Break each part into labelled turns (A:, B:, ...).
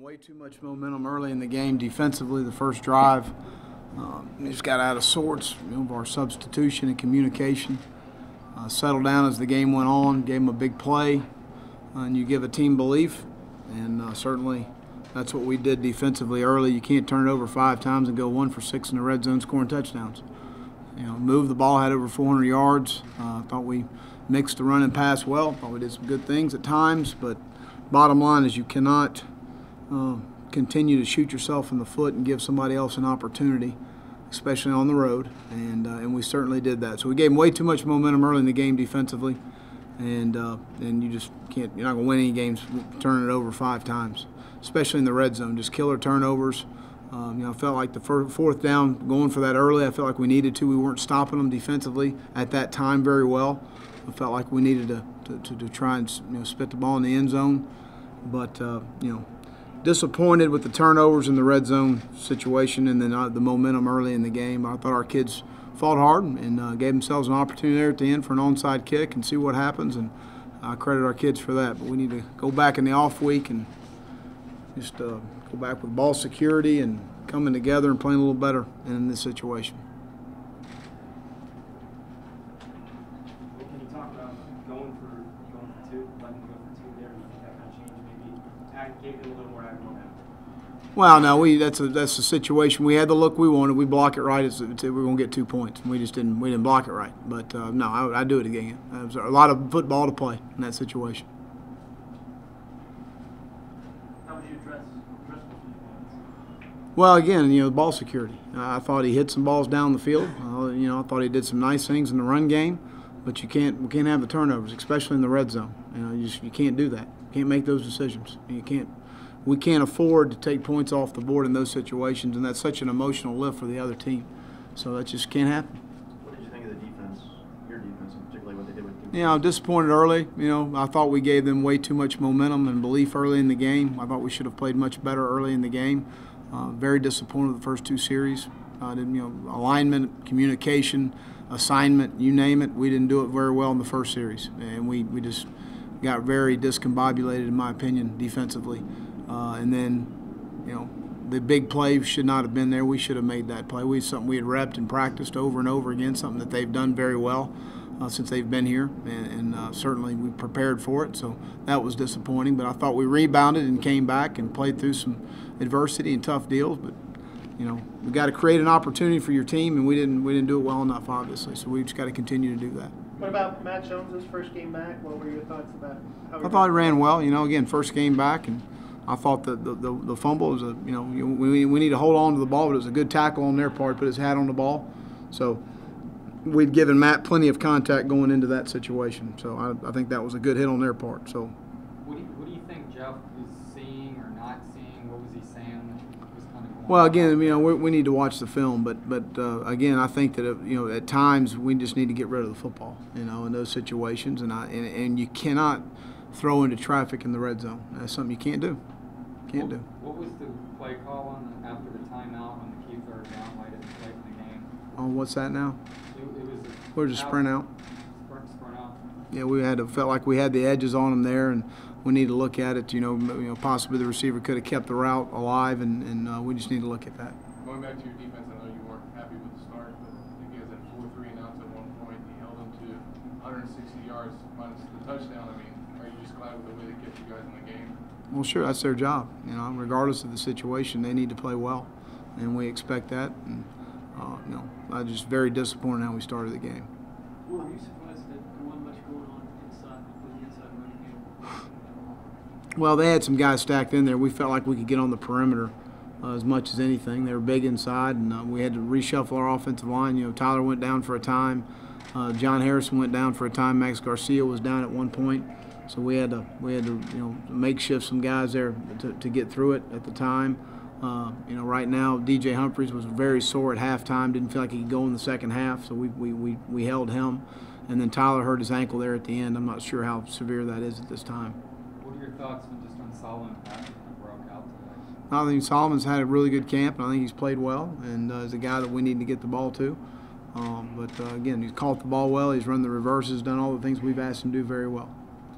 A: way too much momentum early in the game defensively. The first drive, we just got out of sorts. Of our substitution and communication. Settled down as the game went on. Gave them a big play, and you give a team belief. And certainly, that's what we did defensively early. You can't turn it over 5 times and go 1 for 6 in the red zone scoring touchdowns. Moved the ball, had over 400 yards. Thought we mixed the run and pass well. Thought we did some good things at times, but bottom line is you cannot continue to shoot yourself in the foot and give somebody else an opportunity, especially on the road, and we certainly did that. So we gave them way too much momentum early in the game defensively, and you just can't. You're not going to win any games turning it over 5 times, especially in the red zone. Just killer turnovers. I felt like the fourth down, going for that early, I felt like we needed to. We weren't stopping them defensively at that time very well. I felt like we needed to try and spit the ball in the end zone, but disappointed with the turnovers in the red zone situation and then the momentum early in the game. I thought our kids fought hard and gave themselves an opportunity there at the end for an onside kick and see what happens, and I credit our kids for that. But we need to go back in the off week and just go back with ball security and coming together and playing a little better in this situation.
B: Well, can you talk about going for 2, letting them go for 2 there, and I think that kind of changed, maybe gave them a little more aggro now?
A: Well, no, that's the situation. We had the look we wanted. We block it right. We're going to get 2 points. We didn't block it right. But no, I'd do it again. There was a lot of football to play in that situation.
B: How would you address those points?
A: Well, again, the ball security. I thought he hit some balls down the field. I thought he did some nice things in the run game, but we can't have the turnovers, especially in the red zone. You can't do that. You can't make those decisions. We can't afford to take points off the board in those situations, and that's such an emotional lift for the other team. So that just can't happen.
C: What did you think of the defense, your defense, and particularly what they did with you?
A: I'm disappointed early. I thought we gave them way too much momentum and belief early in the game. I thought we should have played much better early in the game. Very disappointed with the first 2 series. Alignment, communication, assignment, you name it. We didn't do it very well in the first series, and we just got very discombobulated, in my opinion, defensively. And then, the big play should not have been there. We should have made that play. Something we had repped and practiced over and over again, something that they've done very well since they've been here, and certainly we prepared for it. So that was disappointing. But I thought we rebounded and came back and played through some adversity and tough deals. But we got to create an opportunity for your team, and we didn't do it well enough, obviously. So we just got to continue to do that.
D: What about Matt Jones's first game back? What were your thoughts about how
A: I thought he ran well. Again, first game back, and I thought the fumble was we need to hold on to the ball, but it was a good tackle on their part, put his hat on the ball. So we'd given Matt plenty of contact going into that situation. So I think that was a good hit on their part. So
E: what do you think Jeff is seeing or not seeing? What was he saying that was kind of going
A: well, again, we need to watch the film, but again, I think that at times we just need to get rid of the football, in those situations, and you cannot throw into traffic in the red zone. That's something you can't do.
E: What was the play call after the timeout on the key third down? Why didn't play in the game?
A: On what's that now?
E: It was
A: We're just sprint out.
E: Sprint out.
A: Yeah, we felt like we had the edges on them there, and we need to look at it. Possibly the receiver could have kept the route alive, and we just need to look at that.
F: Going back to your defense, I know you weren't happy with the start, but I think you guys had 4-3 and outs at one point. You held them to 160 yards minus the touchdown. Are you just glad with the way they kept you guys in the game?
A: Well, sure, that's their job. Regardless of the situation, they need to play well, and we expect that. And I'm just very disappointed how we started the game.
D: Well, are you surprised that there wasn't much going on inside with the inside running game?
A: Well, they had some guys stacked in there. We felt like we could get on the perimeter as much as anything. They were big inside, and we had to reshuffle our offensive line. Tyler went down for a time. John Harrison went down for a time. Max Garcia was down at one point. So we had to makeshift some guys there to get through it at the time. Right now DJ Humphries was very sore at halftime. Didn't feel like he could go in the second half, so we held him. And then Tyler hurt his ankle there at the end. I'm not sure how severe that is at this time.
E: What are your thoughts just on Solomon Patrick that broke out today?
A: I think Solomon's had a really good camp, and I think he's played well, and is a guy that we need to get the ball to. But again, he's caught the ball well. He's run the reverses, done all the things we've asked him to do very well.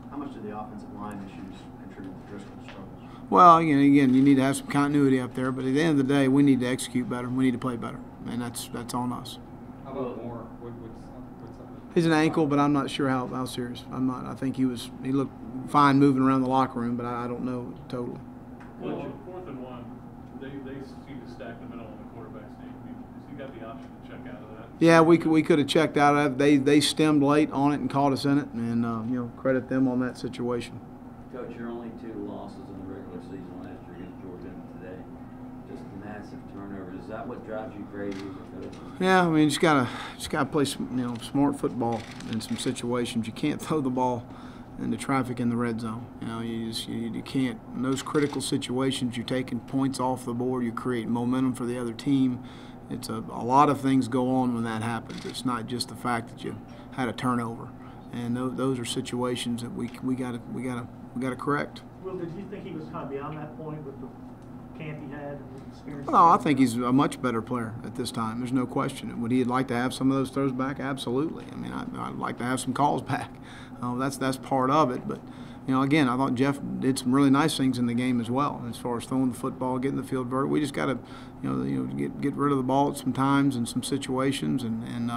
C: How much did the offensive line issues contribute to Driscoll's struggles?
A: Well, again, you need to have some continuity up there, but at the end of the day, we need to execute better. We need to play better, and that's on us.
E: How about Moore? What's up?
A: He's an ankle, but I'm not sure how serious. I'm not. I think he looked fine moving around the locker room, but I don't know totally.
G: Well, 4th and 1, they seem to stack the middle on the quarterback sneak. I mean, has he got the option to check out of that?
A: Yeah, we could have checked out of that. They stemmed late on it and caught us in it, and credit them on that situation.
H: Coach, your only 2 losses in the regular season last year against Georgia and today, just massive turnovers. Is that what drives you crazy as a coach? Yeah,
A: I mean, just gotta play smart football in some situations. You can't throw the ball into traffic in the red zone. You can't. In those critical situations, you're taking points off the board. You create momentum for the other team. It's a lot of things go on when that happens. It's not just the fact that you had a turnover, and those are situations that we gotta correct.
I: Will, did you think he was kind of beyond that point with the camp he had and the experience?
A: Well, I think he's a much better player at this time. There's no question. Would he like to have some of those throws back? Absolutely. I mean, I'd like to have some calls back. That's part of it. But again, I thought Jeff did some really nice things in the game as well, as far as throwing the football, getting the field vertical. We just got to, get rid of the ball at some times in some situations, and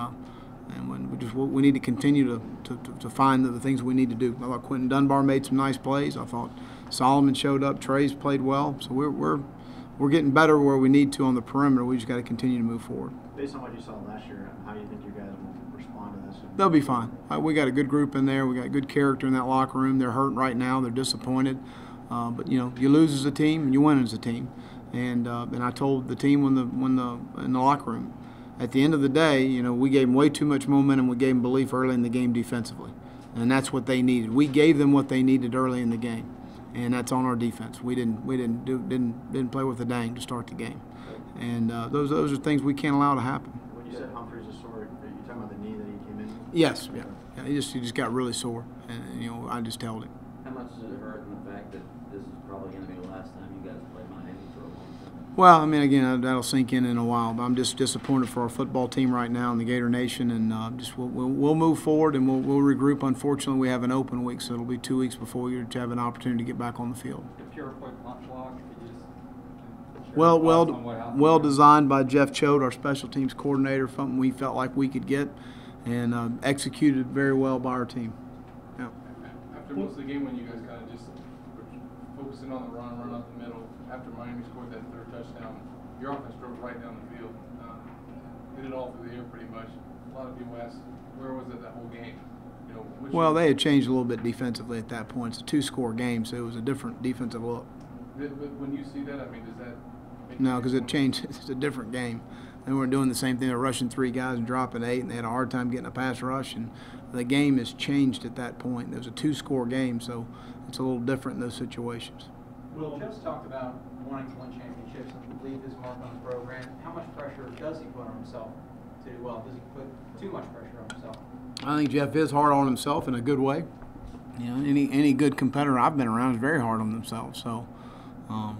A: when we need to continue to find the things we need to do. I thought Quentin Dunbar made some nice plays. I thought Solomon showed up. Trey's played well. So we're getting better where we need to on the perimeter. We just got to continue to move forward.
C: Based on what you saw last year, how do you think you guys will respond to this?
A: They'll be fine. We got a good group in there. We got good character in that locker room. They're hurt right now. They're disappointed. But you lose as a team and you win as a team. And I told the team in the locker room, at the end of the day, we gave them way too much momentum. We gave them belief early in the game defensively, and that's what they needed. We gave them what they needed early in the game, and that's on our defense. We didn't play with a dang to start the game, and those are things we can't allow to happen.
C: When you said Humphreys is sore, are you talking about the knee that he came in with?
A: Yes, yeah. He just got really sore, and I just told him.
H: How much does it hurt in the fact that this is probably going to be the last time you guys play Miami for a long time?
A: Well, I mean, again, that'll sink in a while. But I'm just disappointed for our football team right now in the Gator Nation, and we'll move forward and we'll regroup. Unfortunately, we have an open week, so it'll be 2 weeks before we have an opportunity to get back on the field.
E: The pure quick block, could you just share
A: Well,
E: your thoughts on what happened?
A: well designed by Jeff Choate, our special teams coordinator, something we felt like we could get, and executed very well by our team. Yeah.
F: After most of the game, when you guys kind of just were focusing on the run up the middle, after Miami scored that 3rd touchdown, your offense drove right down the field. Did it all through the air pretty much. A lot of people ask, where was it that whole game?
A: Well, they had changed a little bit defensively at that point. It's a 2-score game, so it was a different defensive look.
F: When you see that, I mean, does that make
A: No, because it changed. It's a different game. They weren't doing the same thing. They're rushing 3 guys and dropping 8, and they had a hard time getting a pass rush. And the game has changed at that point. It was a 2-score game, so it's a little different in those situations.
J: Will, Jeff's talked about wanting to win championships and leave his mark on the program. How much pressure does he put on himself does he put too much pressure on himself? I
A: think Jeff is hard on himself in a good way. Any good competitor I've been around is very hard on themselves. So, so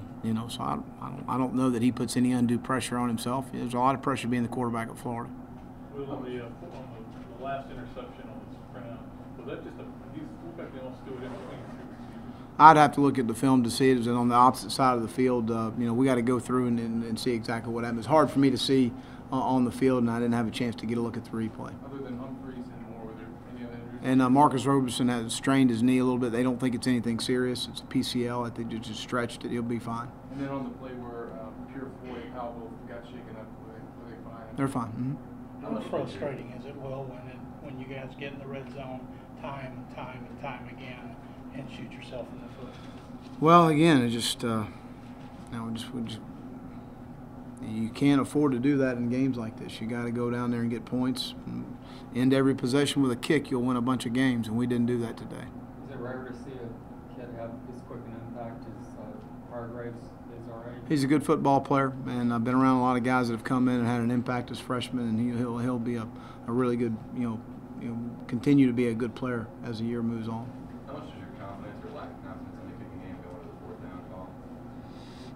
A: I don't know that he puts any undue pressure on himself. There's a lot of pressure being the quarterback at Florida.
G: Will, on the last interception on the sprint out, was that just these look like they almost do it in between 2 receivers?
A: I'd have to look at the film to see it. It was on the opposite side of the field. We got to go through and see exactly what happened. It's hard for me to see on the field, and I didn't have a chance to get a look at the replay.
F: Other than Humphreys and Moore, were there any other injuries?
A: And Marcus Roberson has strained his knee a little bit. They don't think it's anything serious. It's a PCL. I think they just stretched it. He'll be fine.
F: And then on the play where Pure Floyd and Powell both got shaken up, were they fine?
A: They're fine. Mm-hmm.
I: How frustrating is it, Will, when you guys get in the red zone time and time again and shoot yourself in the foot?
A: Well, again, you can't afford to do that in games like this. You got to go down there and get points. And end every possession with a kick, you'll win a bunch of games, and we didn't do that today.
E: Is it rare to see a kid have as quick an impact as Hargraves is already?
A: He's a good football player, and I've been around a lot of guys that have come in and had an impact as freshmen, and he'll be a really good, continue to be a good player as the year moves on.
K: How much is your confidence or lack of confidence in the kicking game going to the 4th down call?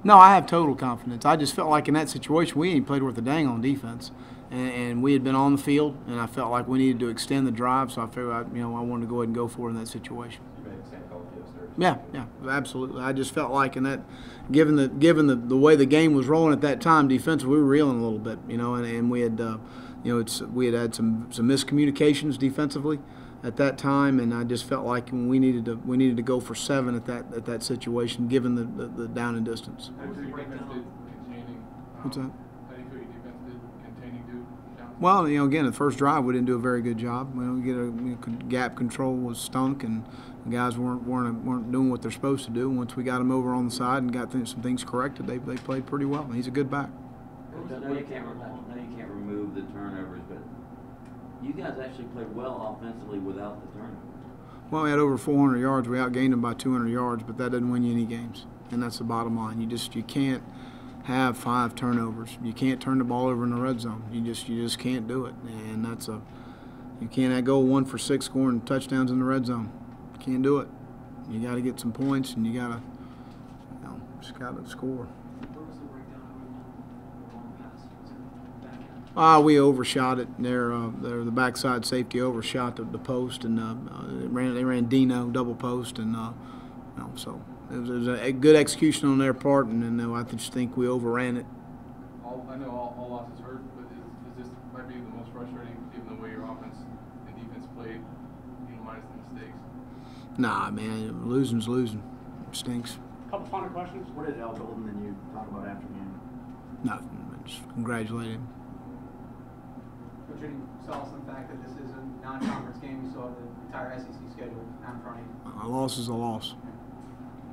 A: No, I have total confidence. I just felt like in that situation we ain't played worth a dang on defense. and we had been on the field, and I felt like we needed to extend the drive, so I figured I wanted to go ahead and go for it in that situation.
K: You may extend a couple field starts.
A: Yeah, absolutely. I just felt like in that, given the way the game was rolling at that time, defensively we were reeling a little bit, and we had, we had some miscommunications defensively at that time, and I just felt like we needed to go for 7 at that situation, given the down and distance.
F: How do you think your defense did containing?
A: What's that?
F: How do you feel your defense did containing Duke down?
A: Well, again, the first drive we didn't do a very good job. Gap control was stunk, and the guys weren't doing what they're supposed to do. Once we got them over on the side and got some things corrected, they played pretty well. He's a good back.
H: I know you can't remove the turnovers, but you guys actually played well offensively without the turnovers.
A: Well, we had over 400 yards. We outgained them by 200 yards, but that doesn't win you any games, and that's the bottom line. You can't have 5 turnovers. You can't turn the ball over in the red zone. You just can't do it, and you can't go 1 for 6 scoring touchdowns in the red zone. You can't do it. You got to get some points, and you got to just got to score.
D: Where was the breakdown over the long pass? Was it back end?
A: We overshot it. The backside safety overshot the post, and they ran Dino double post, and so it was a good execution on their part, and I just think we overran it.
F: I know all losses hurt, but is this might be the most frustrating given the way your offense and defense played, minus the mistakes?
A: Nah, man, losing's losing. It stinks.
J: Couple final questions.
C: What did Al Golden and you talk about after the game?
A: Nothing. Just congratulate him.
J: Coach, any solace in the fact that this is a non-conference game, you saw the entire SEC schedule out in front of you?
A: A loss is a loss.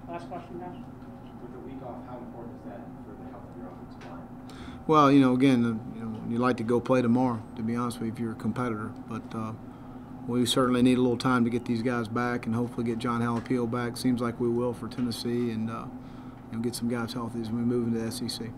J: Last question, guys.
B: With the week off, how important is that for the health of your offensive line?
A: Well, again, you'd like to go play tomorrow, to be honest with you, if you're a competitor. But we certainly need a little time to get these guys back and hopefully get John Halapio back. Seems like we will for Tennessee, and get some guys healthy as we move into the SEC.